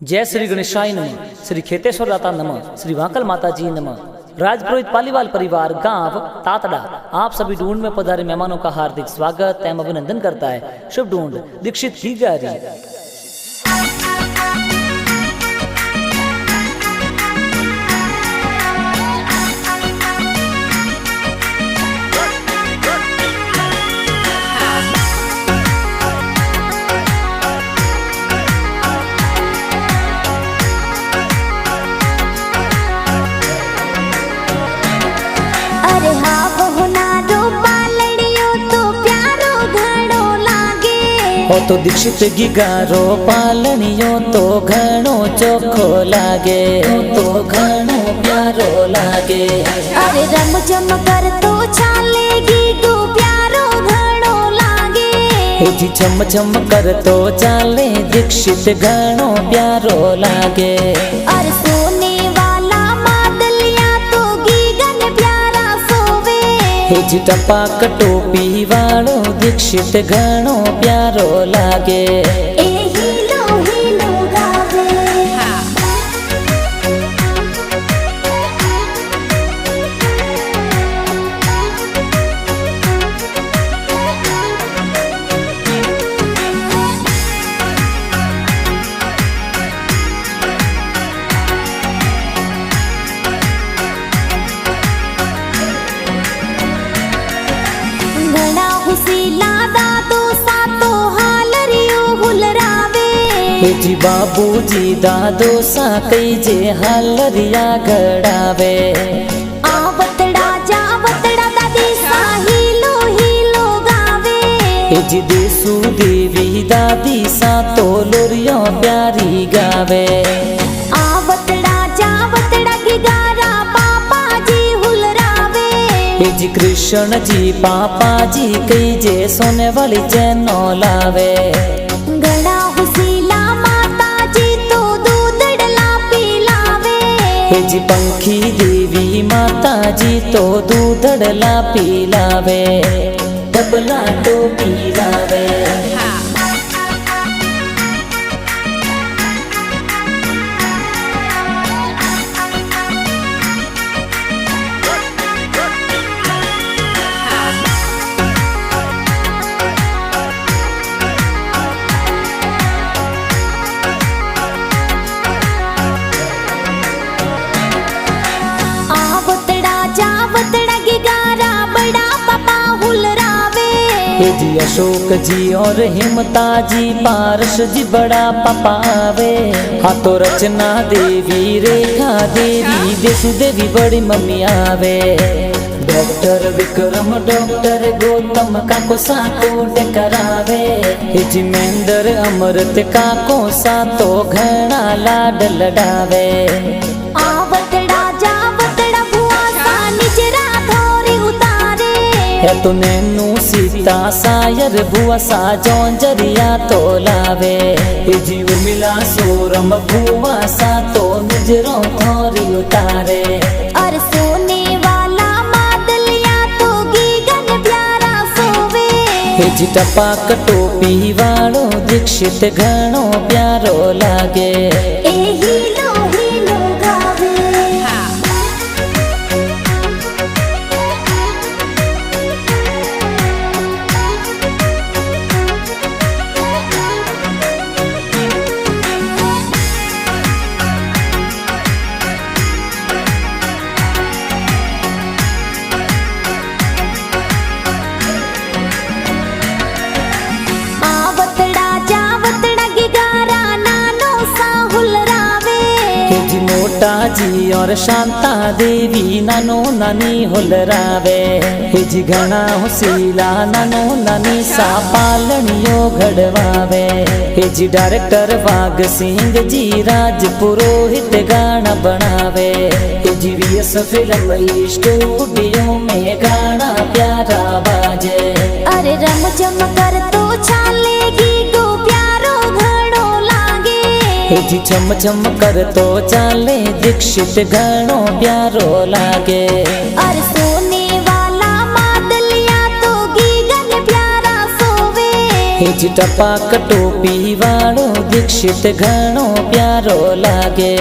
जय श्री गणेशाय नमः। श्री खेतेश्वर दाता नमः। श्री वाकल माता जी नमः। राजपुरोहित पालीवाल परिवार गांव तातड़ा आप सभी ढूंढ में पधारे मेहमानों का हार्दिक स्वागत एवं अभिनंदन करता है। शुभ ढूंढ दीक्षित की जा रही है। हो तो दीक्षित गिगारो पालनियो तो घणो चोखो लागे, तो घणो प्यारो लागे। अरे रम जम कर तो चालेगी गो प्यारो घणो लागे। हे जी चम चम कर तो चाले दीक्षित घणो प्यारो लागे। अरे सोने वाला मादलिया तो गीगन प्यारा सोवे। हे जी टपाक टोपी वालो दीक्षित घणो प्यारो लागे। ए हीलो गावे। घणा हुसीला दादो सातो हाल रियो हुलरावे। हे जी बाबूजी दादो सा कई जे हालरिया घड़ावे। आवतड़ा जावतड़ा दादी सा हीलो गावे। हे जी देसु देवी दादी सा तो लोरियो प्यारी गावे। आवतड़ा जावतड़ा गिगारा पापा जी हुलरावे। हे जी कृष्ण जी पापा जी कई जे सोने वाली चैनो लावे। घणा हुसीला माता जी तो दूधड़ला पिलावे। हे जी पंखी देवी माता जी तो दूधड़ला पिलावे। डबला तो पिलावे। आवतड़ा जावतड़ा गिगारा बड़ा पापा हुलरावे। हे जी अशोक जी और हिमता जी पारस जी बड़ा पपावे। हाँ तो रचना देवी रेखा देवी देसु देवी बड़ी मम्मी आवे। डॉक्टर विक्रम डॉक्टर गौतम काको साको करावे। हे जी महेंद्र अमृत काको सा तो घना लाड लडावे। आवतड़ा जावतड़ा बुआ सा निजरा धोरी उतारे। है तो नैनू सीता सायर बुआ सा जौंजरिया तो लावे। हे जी उर्मिला सोरम बुआ सा तो निजरों थोरी उतारे। और सोने वाला मादलिया तो गीगन प्यारा सोवे। हे जी टपाक टोपी वालो दीक्षित घणो प्यारो लागे। ए हीलो गावे। आवतड़ा जावतड़ा गिगारा नानो सा हुलरावे। हे जी मोटा जी और शांता देवी नानो नानी हुलरावे। हे जी घना हुसीला नानो नानी सा पालनियो घड़वावे। हे जी डायरेक्टर वाघ सिंह जी राज पुरोहित गाना बनावे। हे जी वीएस फिल्म स्टूडियो में गाना प्यारा बाजे। अरे रम जम कर तो चालेगी गो प्यारो घणो लागे। हे जी चम चम कर तो चाले दीक्षित घणो प्यारो लागे। और सोने वाला मादलिया तो गीगन प्यारा सोवे। हे જ ટપાક ટોપી વાળો દીક્ષિત ઘણો પ્યારો લાગે.